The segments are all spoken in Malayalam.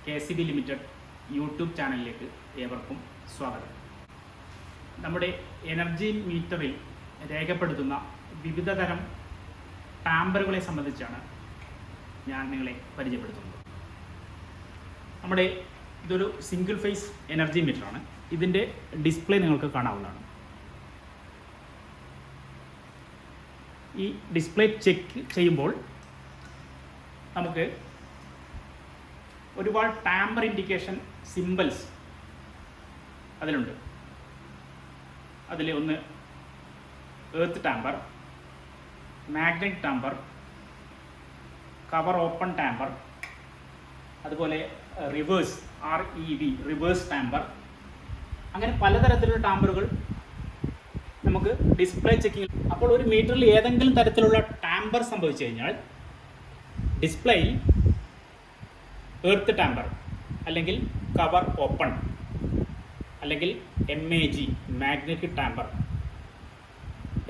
KCB ലിമിറ്റഡ് യൂട്യൂബ് ചാനലിലേക്ക് ഏവർക്കും സ്വാഗതം. നമ്മുടെ എനർജി മീറ്ററിൽ രേഖപ്പെടുത്തുന്ന വിവിധ തരം ടാമ്പറുകളെ സംബന്ധിച്ചാണ് ഞാൻ നിങ്ങളെ പരിചയപ്പെടുത്തുന്നത്. ഇതൊരു സിംഗിൾ ഫേസ് എനർജി മീറ്ററാണ്. ഇതിൻ്റെ ഡിസ്പ്ലേ നിങ്ങൾക്ക് കാണാവുന്നതാണ്. ഈ ഡിസ്പ്ലേ ചെക്ക് ചെയ്യുമ്പോൾ നമുക്ക് ഒരുപാട് ടാമ്പർ ഇൻഡിക്കേഷൻ സിംബൽസ് അതിലുണ്ട്. അതിൽ ഒന്ന് earth tamper, magnetic tamper, cover open tamper, അതുപോലെ റിവേഴ്സ് REV റിവേഴ്സ് ടാമ്പർ, അങ്ങനെ പലതരത്തിലുള്ള ടാമ്പറുകൾ നമുക്ക് ഡിസ്പ്ലേ ചെക്കിങ്. അപ്പോൾ ഒരു മീറ്ററിൽ ഏതെങ്കിലും തരത്തിലുള്ള ടാമ്പർ സംഭവിച്ചു കഴിഞ്ഞാൽ ഡിസ്പ്ലേയിൽ എർത്ത് ടാമ്പർ അല്ലെങ്കിൽ കവർ ഓപ്പൺ അല്ലെങ്കിൽ MAG മാഗ്നറ്റിക് ടാമ്പർ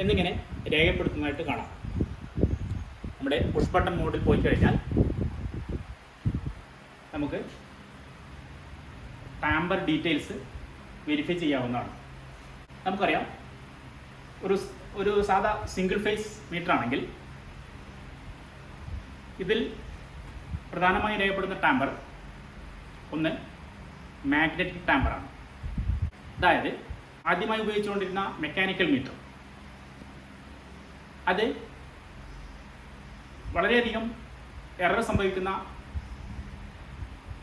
എന്നിങ്ങനെ രേഖപ്പെടുത്തുന്നതായിട്ട് കാണാം. നമ്മുടെ പുഷ് ബട്ടൺ മോഡിൽ പോയി കഴിഞ്ഞാൽ നമുക്ക് ടാമ്പർ ഡീറ്റെയിൽസ് വെരിഫൈ ചെയ്യാവുന്നതാണ്. നമുക്കറിയാം, ഒരു സാധാ സിംഗിൾ ഫേസ് മീറ്റർ ആണെങ്കിൽ ഇതിൽ പ്രധാനമായും രേഖപ്പെടുന്ന ടാമ്പർ ഒന്ന് മാഗ്നറ്റിക് ടാമ്പറാണ്. അതായത് ആദ്യമായി ഉപയോഗിച്ചുകൊണ്ടിരുന്ന മെക്കാനിക്കൽ മീറ്റർ അത് വളരെയധികം എറർ സംഭവിക്കുന്ന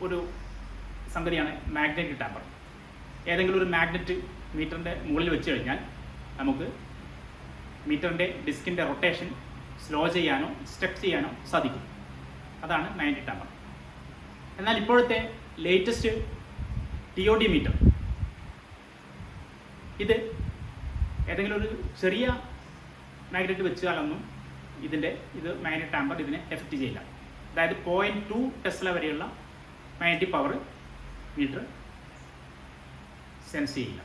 ഒരു സംഗതിയാണ് മാഗ്നറ്റിക് ടാമ്പർ. ഏതെങ്കിലും ഒരു മാഗ്നറ്റ് മീറ്ററിൻ്റെ മുകളിൽ വെച്ച് കഴിഞ്ഞാൽ നമുക്ക് മീറ്ററിൻ്റെ ഡിസ്കിൻ്റെ റൊട്ടേഷൻ സ്ലോ ചെയ്യാനോ സ്റ്റെപ്പ് ചെയ്യാനോ സാധിക്കും. അതാണ് മാഗ്നറ്റിക് ടാമ്പർ. എന്നാൽ ഇപ്പോഴത്തെ ലേറ്റസ്റ്റ് TOD മീറ്റർ ഇത് ഏതെങ്കിലും ഒരു ചെറിയ മാഗ്നറ്റ് വെച്ചാലൊന്നും ഇത് മാഗ്നറ്റിക് ടാമ്പർ ഇതിനെ എഫക്റ്റ് ചെയ്യില്ല. അതായത് 0.2 ടെസ്ല വരെയുള്ള മാഗ്നറ്റിക് പവർ മീറ്റർ സെൻസ് ചെയ്യില്ല.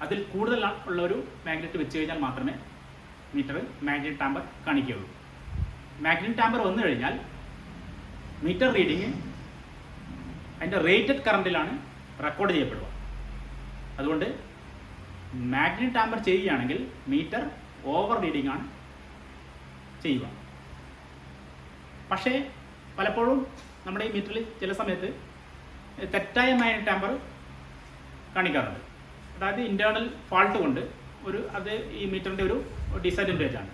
അതിൽ കൂടുതൽ ഉള്ള ഒരു മാഗ്നറ്റ് വെച്ച് കഴിഞ്ഞാൽ മാത്രമേ മീറ്റർ മാഗ്നറ്റിക് ടാമ്പർ കാണിക്കുകയുള്ളൂ. മാഗ്നറ്റിക് ടാമ്പർ വന്നു കഴിഞ്ഞാൽ മീറ്റർ റീഡിങ് അതിൻ്റെ റേറ്റഡ് കറണ്ടിലാണ് റെക്കോർഡ് ചെയ്യപ്പെടുക. അതുകൊണ്ട് മാഗ്നറ്റിക് ടാമ്പർ ചെയ്യുകയാണെങ്കിൽ മീറ്റർ ഓവർ റീഡിംഗ് ആണ് ചെയ്യുക. പക്ഷേ പലപ്പോഴും നമ്മുടെ ഈ മീറ്ററിൽ ചില സമയത്ത് തെറ്റായ മാഗ്നറ്റിക് ടാമ്പർ കാണിക്കാറുണ്ട്. അതായത് ഇൻറ്റേർണൽ ഫാൾട്ട് കൊണ്ട് അത് ഈ മീറ്ററിൻ്റെ ഒരു ഡിസഡ്വാൻറ്റേജ് ആണ്.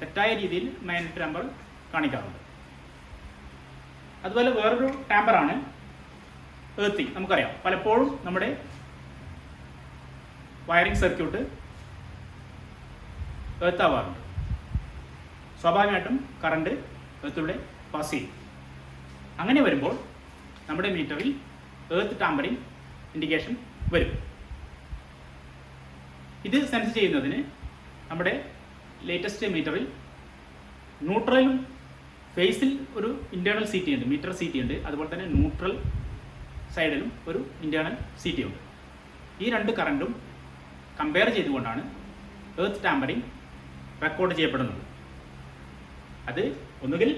തെറ്റായ രീതിയിൽ മാഗ്നറ്റിക് ടാമ്പർ കാണിക്കാറുണ്ട്. അതുപോലെ വേറൊരു ടാമ്പറാണ് എർത്തിങ്. നമുക്കറിയാം, പലപ്പോഴും നമ്മുടെ വയറിംഗ് സർക്യൂട്ട് എർത്താവാറുണ്ട്. സ്വാഭാവികമായിട്ടും കറണ്ട് എർത്തിലൂടെ പാസ് ചെയ്യും. അങ്ങനെ വരുമ്പോൾ നമ്മുടെ മീറ്ററിൽ എർത്ത് ടാമ്പറിങ് ഇൻഡിക്കേഷൻ വരും. ഇത് സെൻസ് ചെയ്യുന്നതിന് നമ്മുടെ ലേറ്റസ്റ്റ് മീറ്ററിൽ ന്യൂട്രലും ഫേസിൽ ഒരു ഇൻറ്റേർണൽ CT ഉണ്ട്, മീറ്റർ CT ഉണ്ട്. അതുപോലെ തന്നെ ന്യൂട്രൽ സൈഡിലും ഒരു ഇൻറ്റേർണൽ CT ഉണ്ട്. ഈ രണ്ട് കറണ്ടും കമ്പയർ ചെയ്തുകൊണ്ടാണ് എർത്ത് ടാമ്പറിങ് റെക്കോർഡ് ചെയ്യപ്പെടുന്നത്. അത് ഒന്നുകിൽ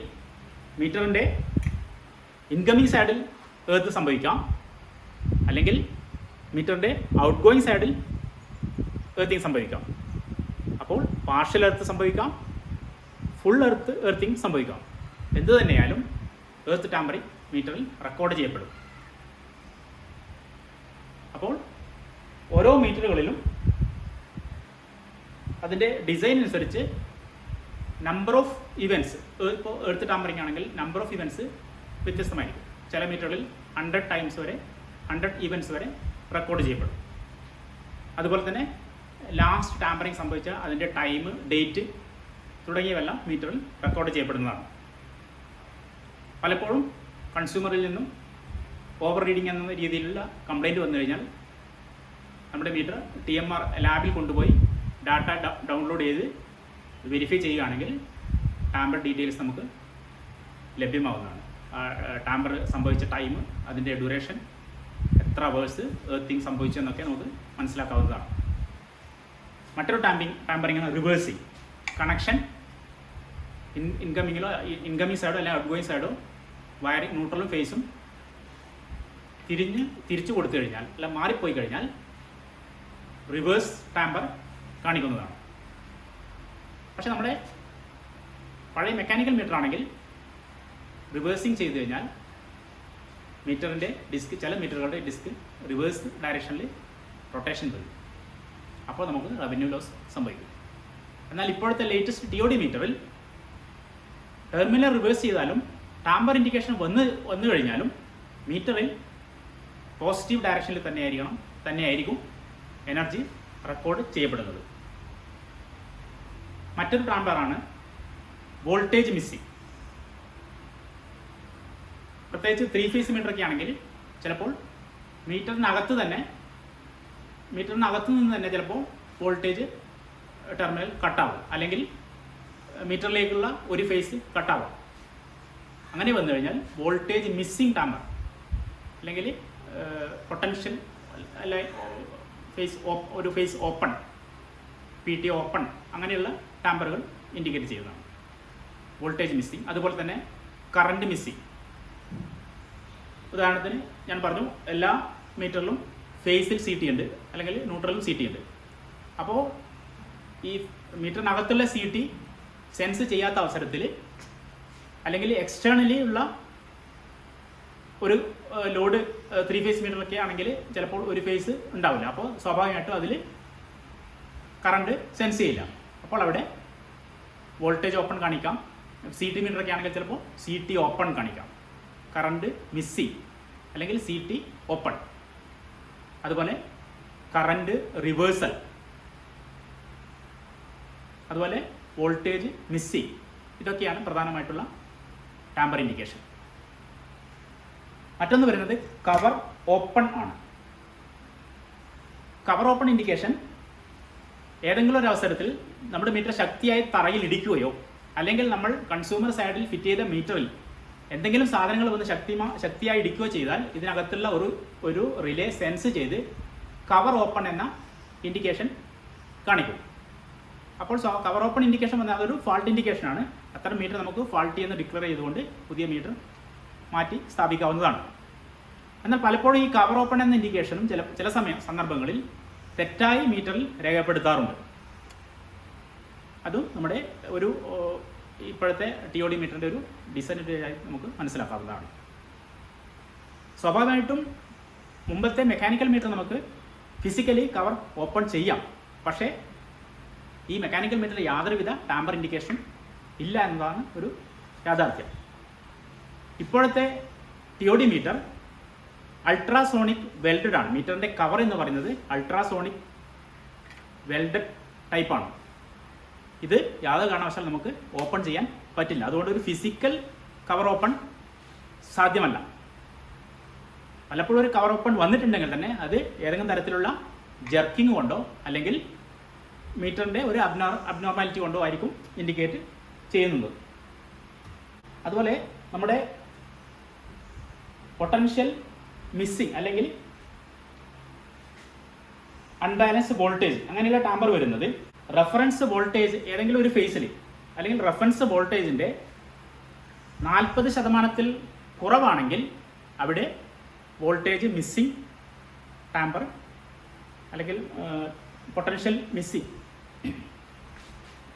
മീറ്ററിൻ്റെ ഇൻകമിങ് സൈഡിൽ എർത്ത് സംഭവിക്കാം, അല്ലെങ്കിൽ മീറ്ററിൻ്റെ ഔട്ട് ഗോയിങ് സൈഡിൽ എർത്തിങ് സംഭവിക്കാം. അപ്പോൾ പാർഷ്യൽ എർത്ത് സംഭവിക്കാം, ഫുൾ എർത്തിങ് സംഭവിക്കാം. എന്തു തന്നെയായാലും എർത്ത് ടാമ്പറിങ് മീറ്ററിൽ റെക്കോർഡ് ചെയ്യപ്പെടും. അപ്പോൾ ഓരോ മീറ്ററുകളിലും അതിൻ്റെ ഡിസൈൻ അനുസരിച്ച് നമ്പർ ഓഫ് ഇവൻറ്റ്സ്, ഇപ്പോൾ എർത്ത് ടാമ്പറിങ് ആണെങ്കിൽ നമ്പർ ഓഫ് ഇവൻറ്റ്സ് വ്യത്യസ്തമായിരിക്കും. ചില മീറ്ററുകളിൽ 100 ഇവൻറ്റ്സ് വരെ റെക്കോർഡ് ചെയ്യപ്പെടും. അതുപോലെ തന്നെ ലാസ്റ്റ് ടാമ്പറിങ് സംഭവിച്ച അതിൻ്റെ ടൈം, ഡേറ്റ് തുടങ്ങിയവെല്ലാം മീറ്ററിൽ റെക്കോർഡ് ചെയ്യപ്പെടുന്നതാണ്. പലപ്പോഴും കൺസ്യൂമറിൽ നിന്നും ഓവർ റീഡിംഗ് എന്ന രീതിയിലുള്ള കംപ്ലൈൻറ്റ് വന്നു കഴിഞ്ഞാൽ നമ്മുടെ മീറ്റർ TMR ലാബിൽ കൊണ്ടുപോയി ഡാറ്റ ഡൗൺലോഡ് ചെയ്ത് വെരിഫൈ ചെയ്യുകയാണെങ്കിൽ ടാമ്പർ ഡീറ്റെയിൽസ് നമുക്ക് ലഭ്യമാവുന്നതാണ്. ടാമ്പർ സംഭവിച്ച ടൈം, അതിൻ്റെ ഡ്യൂറേഷൻ, എത്ര അവേഴ്സ് എർത്തിങ് സംഭവിച്ചെന്നൊക്കെ നമുക്ക് മനസ്സിലാക്കാവുന്നതാണ്. മറ്റൊരു ടാമ്പറിംഗ് ആണ് റിവേഴ്സിങ്. കണക്ഷൻ ഇൻകമിങ്ങിലോ ഇൻകമിങ് സൈഡോ അല്ലെങ്കിൽ ഔട്ട് ഗോയിങ് സൈഡോ വയറിംഗ് ന്യൂട്രലും ഫേസും തിരിച്ചു കൊടുത്തു കഴിഞ്ഞാൽ അല്ല മാറിപ്പോയി കഴിഞ്ഞാൽ റിവേഴ്സ് ടാമ്പർ കാണിക്കുന്നതാണ്. പക്ഷെ നമ്മുടെ പഴയ മെക്കാനിക്കൽ മീറ്റർ ആണെങ്കിൽ റിവേഴ്സിങ് ചെയ്ത് കഴിഞ്ഞാൽ മീറ്ററിൻ്റെ ഡിസ്ക്, ചില മീറ്ററുകളുടെ ഡിസ്ക് റിവേഴ്സ് ഡയറക്ഷനിൽ റൊട്ടേഷൻ വരും. അപ്പോൾ നമുക്ക് റവന്യൂ ലോസ് സംഭവിക്കും. എന്നാൽ ഇപ്പോഴത്തെ ലേറ്റസ്റ്റ് TOD മീറ്ററിൽ ടെർമിനൽ റിവേഴ്സ് ചെയ്താലും ടാമ്പർ ഇൻഡിക്കേഷൻ വന്നു കഴിഞ്ഞാലും മീറ്ററിൽ പോസിറ്റീവ് ഡയറക്ഷനിൽ തന്നെയായിരിക്കും എനർജി റെക്കോർഡ് ചെയ്യപ്പെടുന്നത്. മറ്റൊരു ടാമ്പറാണ് വോൾട്ടേജ് മിസ്സിംഗ്. പ്രത്യേകിച്ച് 3 ഫേസ് മീറ്ററൊക്കെ ആണെങ്കിൽ ചിലപ്പോൾ മീറ്ററിനകത്ത് നിന്ന് തന്നെ ചിലപ്പോൾ വോൾട്ടേജ് ടെർമിനൽ കട്ടാവും, അല്ലെങ്കിൽ മീറ്ററിലേക്കുള്ള ഒരു ഫേസ് കട്ടാവാം. അങ്ങനെ വന്നു കഴിഞ്ഞാൽ വോൾട്ടേജ് മിസ്സിംഗ് ടാമ്പർ അല്ലെങ്കിൽ പൊട്ടൻഷ്യൽ അല്ല ഒരു ഫേസ് ഓപ്പൺ, PT ഓപ്പൺ, അങ്ങനെയുള്ള ടാമ്പറുകൾ ഇൻഡിക്കേറ്റ് ചെയ്യുന്നതാണ് വോൾട്ടേജ് മിസ്സിംഗ്. അതുപോലെ തന്നെ കറണ്ട് മിസ്സിംഗ്. ഉദാഹരണത്തിന് ഞാൻ പറഞ്ഞു, എല്ലാ മീറ്ററിലും ഫേസിൽ CT ഉണ്ട്, അല്ലെങ്കിൽ ന്യൂട്രലും CT ഉണ്ട്. അപ്പോൾ ഈ മീറ്ററിനകത്തുള്ള CT സെൻസ് ചെയ്യാത്ത അവസരത്തിൽ, അല്ലെങ്കിൽ എക്സ്റ്റേണലി ഉള്ള ഒരു ലോഡ് 3 ഫേസ് മീറ്ററൊക്കെ ആണെങ്കിൽ ചിലപ്പോൾ ഒരു ഫേസ് ഉണ്ടാവില്ല. അപ്പോൾ സ്വാഭാവികമായിട്ടും അതിൽ കറണ്ട് സെൻസ് ചെയ്യില്ല. അപ്പോൾ അവിടെ വോൾട്ടേജ് ഓപ്പൺ കാണിക്കാം. CT മീറ്ററൊക്കെ ആണെങ്കിൽ ചിലപ്പോൾ CT ഓപ്പൺ കാണിക്കാം, കറണ്ട് മിസ്സിംഗ് അല്ലെങ്കിൽ CT ഓപ്പൺ. അതുപോലെ കറണ്ട് റിവേഴ്സൽ, അതുപോലെ വോൾട്ടേജ് മിസ്സിംഗ്. ഇതൊക്കെയാണ് പ്രധാനമായിട്ടുള്ള ടാമ്പർ ഇൻഡിക്കേഷൻ. മറ്റൊന്ന് വരുന്നത് കവർ ഓപ്പൺ ആണ്. കവർ ഓപ്പൺ ഇൻഡിക്കേഷൻ ഏതെങ്കിലും ഒരു അവസരത്തിൽ നമ്മുടെ മീറ്റർ ശക്തിയായി തറയിൽ ഇടിക്കുകയോ, അല്ലെങ്കിൽ നമ്മൾ കൺസ്യൂമർ സൈഡിൽ ഫിറ്റ് ചെയ്ത മീറ്ററിൽ എന്തെങ്കിലും സാധനങ്ങൾ വന്ന് ശക്തിയായി ഇടിക്കുകയോ ചെയ്താൽ ഇതിനകത്തുള്ള ഒരു റിലേ സെൻസ് ചെയ്ത് കവർ ഓപ്പൺ എന്ന ഇൻഡിക്കേഷൻ കാണിക്കും. അപ്പോൾ കവർ ഓപ്പൺ ഇൻഡിക്കേഷൻ വന്നാൽ അതൊരു ഫാൾട്ട് ഇൻഡിക്കേഷനാണ്. അത്തരം മീറ്റർ നമുക്ക് ഫാൾട്ടി എന്ന് ഡിക്ലെയർ ചെയ്തുകൊണ്ട് പുതിയ മീറ്റർ മാറ്റി സ്ഥാപിക്കാവുന്നതാണ്. എന്നാൽ പലപ്പോഴും ഈ കവർ ഓപ്പൺ എന്ന ഇൻഡിക്കേഷനും ചില സന്ദർഭങ്ങളിൽ തെറ്റായി മീറ്ററിൽ രേഖപ്പെടുത്താറുണ്ട്. അതും നമ്മുടെ ഇപ്പോഴത്തെ TOD മീറ്ററിൻ്റെ ഒരു ഡിസഡ്വാൻറ്റേജ് ആയി നമുക്ക് മനസ്സിലാക്കാവുന്നതാണ്. സ്വാഭാവികമായിട്ടും മുമ്പത്തെ മെക്കാനിക്കൽ മീറ്റർ നമുക്ക് ഫിസിക്കലി കവർ ഓപ്പൺ ചെയ്യാം. പക്ഷേ ഈ മെക്കാനിക്കൽ മീറ്ററിൽ യാതൊരുവിധ ടാമ്പർ ഇൻഡിക്കേഷൻ ഇല്ല എന്നതാണ് ഒരു യാഥാർത്ഥ്യം. ഇപ്പോഴത്തെ TOD മീറ്റർ അൾട്രാസോണിക് വെൽഡഡ് ആണ്. മീറ്ററിൻ്റെ കവർ എന്ന് പറയുന്നത് അൾട്രാസോണിക് വെൽഡഡ് ടൈപ്പാണ്. ഇത് യാതൊരു കാരണവശാൽ നമുക്ക് ഓപ്പൺ ചെയ്യാൻ പറ്റില്ല. അതുകൊണ്ട് ഒരു ഫിസിക്കൽ കവർ ഓപ്പൺ സാധ്യമല്ല. പലപ്പോഴും ഒരു കവർ ഓപ്പൺ വന്നിട്ടുണ്ടെങ്കിൽ തന്നെ അത് ഏതെങ്കിലും തരത്തിലുള്ള ജർക്കിങ് കൊണ്ടോ അല്ലെങ്കിൽ മീറ്ററിൻ്റെ ഒരു അബ്നോർമാലിറ്റി കൊണ്ടോ ആയിരിക്കും ഇൻഡിക്കേറ്റ് ചെയ്യുന്നത്. അതുപോലെ നമ്മുടെ പൊട്ടൻഷ്യൽ മിസ്സിംഗ് അല്ലെങ്കിൽ അൺബാലൻസ്ഡ് വോൾട്ടേജ് അങ്ങനെയുള്ള ടാമ്പർ വരുന്നത് റെഫറൻസ് വോൾട്ടേജ് ഏതെങ്കിലും ഒരു ഫേസിൽ അല്ലെങ്കിൽ റെഫറൻസ് വോൾട്ടേജിൻ്റെ 40% കുറവാണെങ്കിൽ അവിടെ വോൾട്ടേജ് മിസ്സിംഗ് ടാമ്പർ അല്ലെങ്കിൽ പൊട്ടൻഷ്യൽ മിസ്സിംഗ്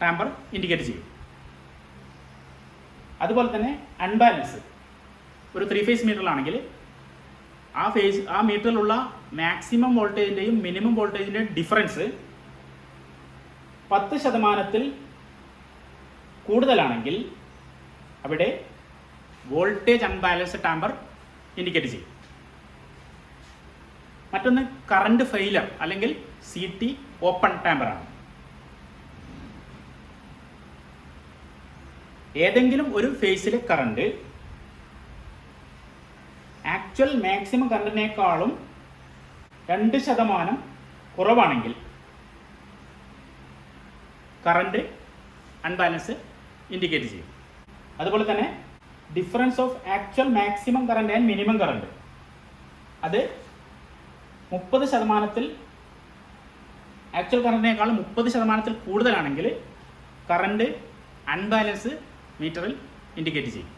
ടാമ്പർ ഇൻഡിക്കേറ്റ് ചെയ്യും. അതുപോലെ തന്നെ അൺബാലൻസ് ഒരു 3 ഫേസ് മീറ്ററിലാണെങ്കിൽ ആ മീറ്ററിലുള്ള മാക്സിമം വോൾട്ടേജിൻ്റെയും മിനിമം വോൾട്ടേജിൻ്റെയും ഡിഫറൻസ് 10% കൂടുതലാണെങ്കിൽ അവിടെ വോൾട്ടേജ് അൺബാലൻസ്ഡ് ടാമ്പർ ഇൻഡിക്കേറ്റ് ചെയ്യും. മറ്റൊന്ന് കറണ്ട് ഫെയിലർ അല്ലെങ്കിൽ CT ഓപ്പൺ ടാമ്പറാണ്. ഏതെങ്കിലും ഒരു ഫേസിലെ കറണ്ട് ആക്ച്വൽ മാക്സിമം കറണ്ടിനേക്കാളും 2% കുറവാണെങ്കിൽ കറണ്ട് അൺബാലൻസ് ഇൻഡിക്കേറ്റ് ചെയ്യും. അതുപോലെ തന്നെ difference of actual maximum current and minimum current അത് 30% ആക്ച്വൽ കറണ്ടിനേക്കാളും 30% കൂടുതലാണെങ്കിൽ കറണ്ട് അൺബാലൻസ് മീറ്ററിൽ ഇൻഡിക്കേറ്റ് ചെയ്യും.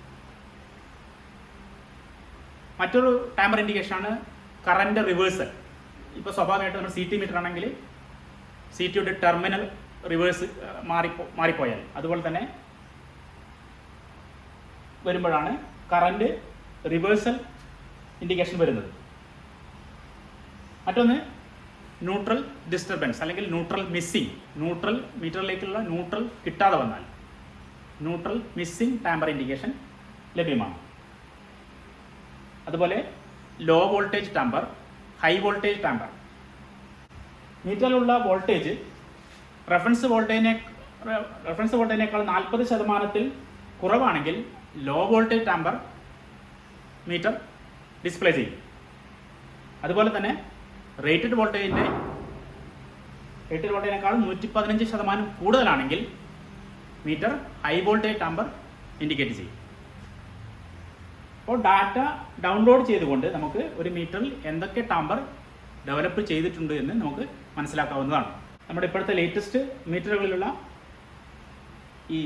മറ്റൊരു ടാമ്പർ ഇൻഡിക്കേഷനാണ് കറൻറ്റ് റിവേഴ്സൽ. ഇപ്പോൾ സ്വാഭാവികമായിട്ട് നമ്മൾ CT മീറ്റർ ആണെങ്കിൽ CTയുടെ ടെർമിനൽ റിവേഴ്സ് മാറിപ്പോയാൽ അതുപോലെ തന്നെ വരുമ്പോഴാണ് കറൻറ്റ് റിവേഴ്സൽ ഇൻഡിക്കേഷൻ വരുന്നത്. മറ്റൊന്ന് ന്യൂട്രൽ ഡിസ്റ്റർബൻസ് അല്ലെങ്കിൽ ന്യൂട്രൽ മിസ്സിംഗ്. ന്യൂട്രൽ മീറ്ററിലേക്കുള്ള ന്യൂട്രൽ കിട്ടാതെ വന്നാൽ ന്യൂട്രൽ മിസ്സിംഗ് ടാമ്പർ ഇൻഡിക്കേഷൻ ലഭ്യമാണ്. അതുപോലെ low voltage tamper, high voltage tamper. മീറ്ററിലുള്ള വോൾട്ടേജ് റെഫറൻസ് വോൾട്ടേജിനേക്കാൾ 40% കുറവാണെങ്കിൽ low voltage tamper meter display ചെയ്യും. അതുപോലെ തന്നെ റേറ്റഡ് വോൾട്ടേജിനേക്കാൾ 115% കൂടുതലാണെങ്കിൽ meter high voltage tamper indicate ചെയ്യും. അപ്പോൾ ഡാറ്റ ഡൗൺലോഡ് ചെയ്തുകൊണ്ട് നമുക്ക് ഒരു മീറ്ററിൽ എന്തൊക്കെ ടാമ്പർ ഡെവലപ്പ് ചെയ്തിട്ടുണ്ട് എന്ന് നമുക്ക് മനസ്സിലാക്കാവുന്നതാണ്. നമ്മുടെ ഇപ്പോഴത്തെ ലേറ്റസ്റ്റ് മീറ്ററുകളിലുള്ള ഈ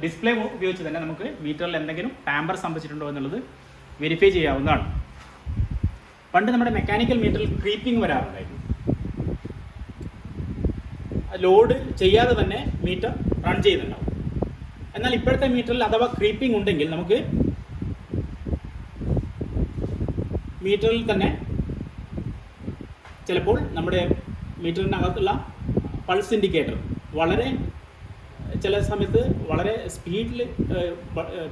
ഡിസ്പ്ലേ ഉപയോഗിച്ച് തന്നെ നമുക്ക് മീറ്ററിൽ എന്തെങ്കിലും ടാമ്പർ സംഭവിച്ചിട്ടുണ്ടോ എന്നുള്ളത് വെരിഫൈ ചെയ്യാവുന്നതാണ്. പണ്ട് നമ്മുടെ മെക്കാനിക്കൽ മീറ്ററിൽ ക്രീപ്പിംഗ് വരാറുണ്ടായിരുന്നു. ലോഡ് ചെയ്യാതെ തന്നെ മീറ്റർ റൺ ചെയ്യുന്നുണ്ടാവും. എന്നാൽ ഇപ്പോഴത്തെ മീറ്ററിൽ അഥവാ ക്രീപ്പിംഗ് ഉണ്ടെങ്കിൽ നമുക്ക് മീറ്ററിൽ തന്നെ ചിലപ്പോൾ നമ്മുടെ മീറ്ററിനകത്തുള്ള പൾസ് ഇൻഡിക്കേറ്റർ ചില സമയത്ത് വളരെ സ്പീഡിൽ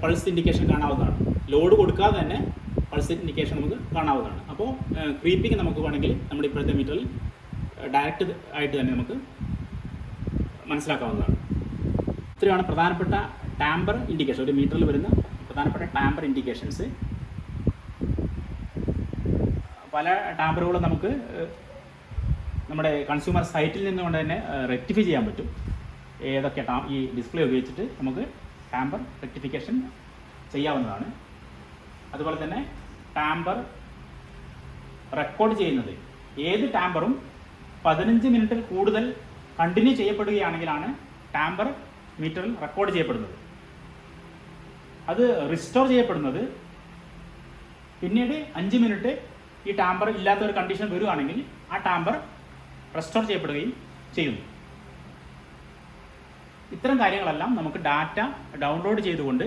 പൾസ് ഇൻഡിക്കേഷൻ കാണാവുന്നതാണ്. ലോഡ് കൊടുക്കാതെ തന്നെ പൾസ് ഇൻഡിക്കേഷൻ നമുക്ക് കാണാവുന്നതാണ്. അപ്പോൾ ക്രീപ്പിംഗ് നമുക്ക് വേണമെങ്കിൽ നമ്മുടെ ഇപ്പോഴത്തെ മീറ്ററിൽ ഡയറക്റ്റ് ആയിട്ട് തന്നെ നമുക്ക് മനസ്സിലാക്കാവുന്നതാണ്. ഇത്രയാണ് പ്രധാനപ്പെട്ട ടാമ്പർ ഇൻഡിക്കേഷൻ, ഒരു മീറ്ററിൽ വരുന്ന പ്രധാനപ്പെട്ട ടാമ്പർ ഇൻഡിക്കേഷൻസ്. പല ടാമ്പറുകളും നമുക്ക് നമ്മുടെ കൺസ്യൂമർ സൈറ്റിൽ നിന്നുകൊണ്ട് തന്നെ റെക്ടിഫൈ ചെയ്യാൻ പറ്റും. ഏതൊക്കെ ഈ ഡിസ്പ്ലേ ഉപയോഗിച്ചിട്ട് നമുക്ക് ടാമ്പർ റെക്ടിഫിക്കേഷൻ ചെയ്യാവുന്നതാണ്. അതുപോലെ തന്നെ ടാമ്പർ റെക്കോർഡ് ചെയ്യുന്നത്, ഏത് ടാമ്പറും 15 മിനിറ്റിൽ കൂടുതൽ കണ്ടിന്യൂ ചെയ്യപ്പെടുകയാണെങ്കിലാണ് ടാമ്പർ മീറ്ററിൽ റെക്കോർഡ് ചെയ്യപ്പെടുന്നത്. അത് റിസ്റ്റോർ ചെയ്യപ്പെടുന്നത് പിന്നീട് 5 മിനിറ്റ് ഈ ടാമ്പർ ഇല്ലാത്ത ഒരു കണ്ടീഷൻ വരികയാണെങ്കിൽ ആ ടാമ്പർ റെസ്റ്റോർ ചെയ്യപ്പെടുകയും ചെയ്യുന്നു. ഇത്തരം കാര്യങ്ങളെല്ലാം നമുക്ക് ഡാറ്റ ഡൗൺലോഡ് ചെയ്തുകൊണ്ട്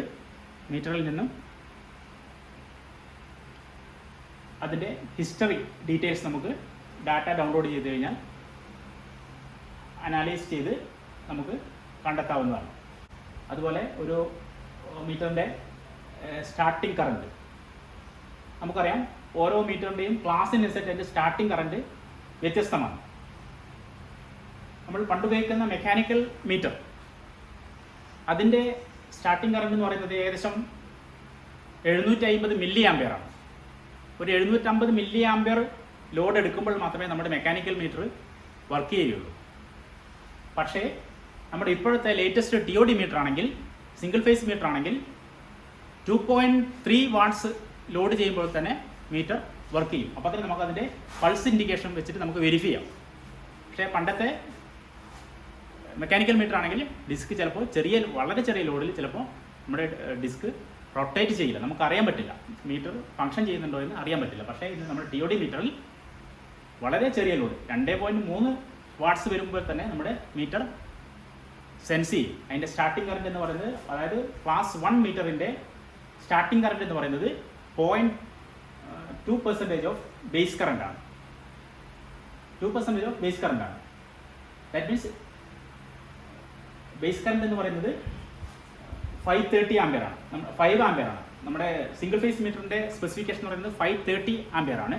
മീറ്ററിൽ നിന്നും അതിൻ്റെ ഹിസ്റ്ററി ഡീറ്റെയിൽസ് നമുക്ക് ഡാറ്റ ഡൗൺലോഡ് ചെയ്ത് കഴിഞ്ഞാൽ അനാലൈസ് ചെയ്ത് നമുക്ക് കണ്ടെത്താവുന്നതാണ്. അതുപോലെ ഒരു മീറ്ററിൻ്റെ സ്റ്റാർട്ടിംഗ് കറണ്ട് നമുക്കറിയാം. ഓരോ മീറ്ററിൻ്റെയും ക്ലാസ്സിനനുസരിച്ച് അതിൻ്റെ സ്റ്റാർട്ടിംഗ് കറണ്ട് വ്യത്യസ്തമാണ്. നമ്മൾ പണ്ടുപയോഗിക്കുന്ന മെക്കാനിക്കൽ മീറ്റർ അതിൻ്റെ സ്റ്റാർട്ടിംഗ് കറണ്ട് എന്ന് പറയുന്നത് ഏകദേശം 750 മില്ലി ആംപിയറാണ്. ഒരു 750 മില്ലി ആംപിയർ ലോഡ് എടുക്കുമ്പോൾ മാത്രമേ നമ്മുടെ മെക്കാനിക്കൽ മീറ്റർ വർക്ക് ചെയ്യുകയുള്ളൂ. പക്ഷേ നമ്മുടെ ഇപ്പോഴത്തെ ലേറ്റസ്റ്റ് TOD മീറ്റർ ആണെങ്കിൽ, സിംഗിൾ ഫേസ് മീറ്റർ ആണെങ്കിൽ 2.3 വാട്ട്സ് ലോഡ് ചെയ്യുമ്പോൾ തന്നെ മീറ്റർ വർക്ക് ചെയ്യും. അപ്പോൾ തന്നെ നമുക്ക് അതിൻ്റെ പൾസ് ഇൻഡിക്കേഷൻ വെച്ചിട്ട് നമുക്ക് വെരിഫൈ ചെയ്യാം. പക്ഷേ പണ്ടത്തെ മെക്കാനിക്കൽ മീറ്റർ ആണെങ്കിൽ ഡിസ്ക് ചിലപ്പോൾ വളരെ ചെറിയ ലോഡിൽ ചിലപ്പോൾ നമ്മുടെ ഡിസ്ക് റൊട്ടേറ്റ് ചെയ്യില്ല, നമുക്ക് അറിയാൻ പറ്റില്ല, മീറ്റർ ഫങ്ഷൻ ചെയ്യുന്നുണ്ടോ എന്ന് അറിയാൻ പറ്റില്ല. പക്ഷേ ഇത് നമ്മുടെ TOD മീറ്ററിൽ വളരെ ചെറിയ ലോഡ് 2.3 വാട്ട്സ് വരുമ്പോൾ തന്നെ നമ്മുടെ മീറ്റർ സെൻസ് ചെയ്യും. അതിൻ്റെ സ്റ്റാർട്ടിംഗ് കറണ്ട് എന്ന് പറയുന്നത്, അതായത് ക്ലാസ് 1 മീറ്ററിൻ്റെ സ്റ്റാർട്ടിംഗ് കറണ്ട് എന്ന് പറയുന്നത് 0.2% ഓഫ് ബേസ് കറണ്ടാണ്. 2% ഓഫ് ബേസ് കറണ്ടാണ്. ദാറ്റ് മീൻസ് ബേസ് കറണ്ട് എന്ന് പറയുന്നത് 530 ആംപിയറാണ്, 5 ആംപിയറാണ്. നമ്മുടെ സിംഗിൾ ഫേസ് മീറ്ററിൻ്റെ സ്പെസിഫിക്കേഷൻ എന്ന് പറയുന്നത് 530 ആംപിയറാണ്.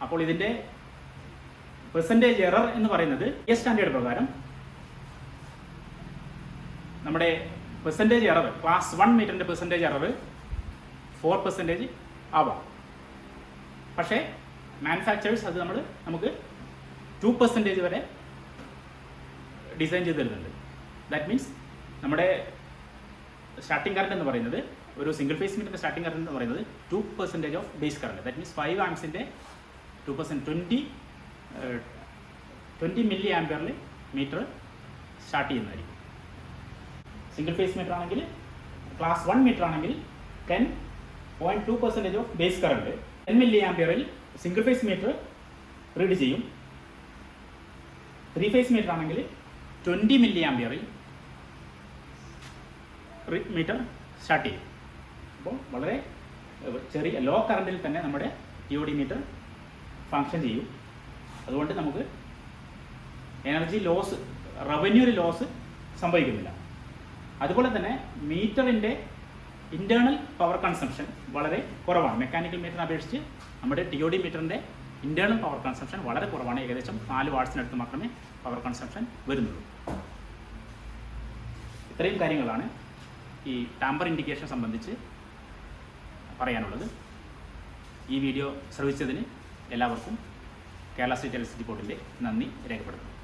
അപ്പോൾ ഇതിൻ്റെ പെർസെൻറ്റേജ് എറർ എന്ന് പറയുന്നത് സ്റ്റാൻഡേർഡ് പ്രകാരം നമ്മുടെ പെർസെൻറ്റേജ് എറർ, ക്ലാസ് 1 മീറ്ററിൻ്റെ പെർസെൻറ്റേജ് എറർ 4% ആവാം. പക്ഷേ മാനുഫാക്ചറേഴ്സ് അത് നമുക്ക് 2% വരെ ഡിസൈൻ ചെയ്ത് തരുന്നുണ്ട്. ദാറ്റ് മീൻസ് നമ്മുടെ സ്റ്റാർട്ടിംഗ് കറണ്ട് എന്ന് പറയുന്നത്, ഒരു സിംഗിൾ ഫേസ് മീറ്ററിൻ്റെ സ്റ്റാർട്ടിംഗ് കറണ്ട് എന്ന് പറയുന്നത് 2% of base current. That means 5 ആംപ്സിൻ്റെ 2% 20 മില്ലി ആംപിയറിൽ മീറ്റർ സ്റ്റാർട്ട് ചെയ്യുന്നതായിരിക്കും. സിംഗിൾ ഫേസ് മീറ്റർ ആണെങ്കിൽ, ക്ലാസ് 1 മീറ്റർ ആണെങ്കിൽ 10 0.2% ഓഫ് ബേസ് കറണ്ട് 10 മില്ലി ആംപിയറിൽ സിംഗിൾ ഫേസ് മീറ്റർ റീഡ് ചെയ്യും. 3 ഫേസ് മീറ്റർ ആണെങ്കിൽ 20 മില്ലി ആംപിയറിൽ മീറ്റർ സ്റ്റാർട്ട് ചെയ്യും. അപ്പോൾ വളരെ ചെറിയ ലോ കറണ്ടിൽ തന്നെ നമ്മുടെ TOD മീറ്റർ ഫങ്ഷൻ ചെയ്യും. അതുകൊണ്ട് നമുക്ക് എനർജി ലോസ്, റവന്യൂ ലോസ് സംഭവിക്കുന്നില്ല. അതുപോലെ തന്നെ മീറ്ററിൻ്റെ ഇൻറ്റേർണൽ പവർ കൺസംഷൻ വളരെ കുറവാണ്. മെക്കാനിക്കൽ മീറ്ററിനെ അപേക്ഷിച്ച് നമ്മുടെ TOD മീറ്ററിൻ്റെ ഇൻറ്റേർണൽ പവർ കൺസംഷൻ വളരെ കുറവാണ്. ഏകദേശം 4 വാട്ട്സിനടുത്ത് മാത്രമേ പവർ കൺസംഷൻ വരുന്നുള്ളൂ. ഇത്രയും കാര്യങ്ങളാണ് ഈ ടാമ്പർ ഇൻഡിക്കേഷൻ സംബന്ധിച്ച് പറയാനുള്ളത്. ഈ വീഡിയോ ശ്രവിച്ചതിന് എല്ലാവർക്കും കേരള സ്റ്റേറ്റ് ഇലക്ട്രിസിറ്റി ബോർഡിൻ്റെ നന്ദി രേഖപ്പെടുത്തുന്നു.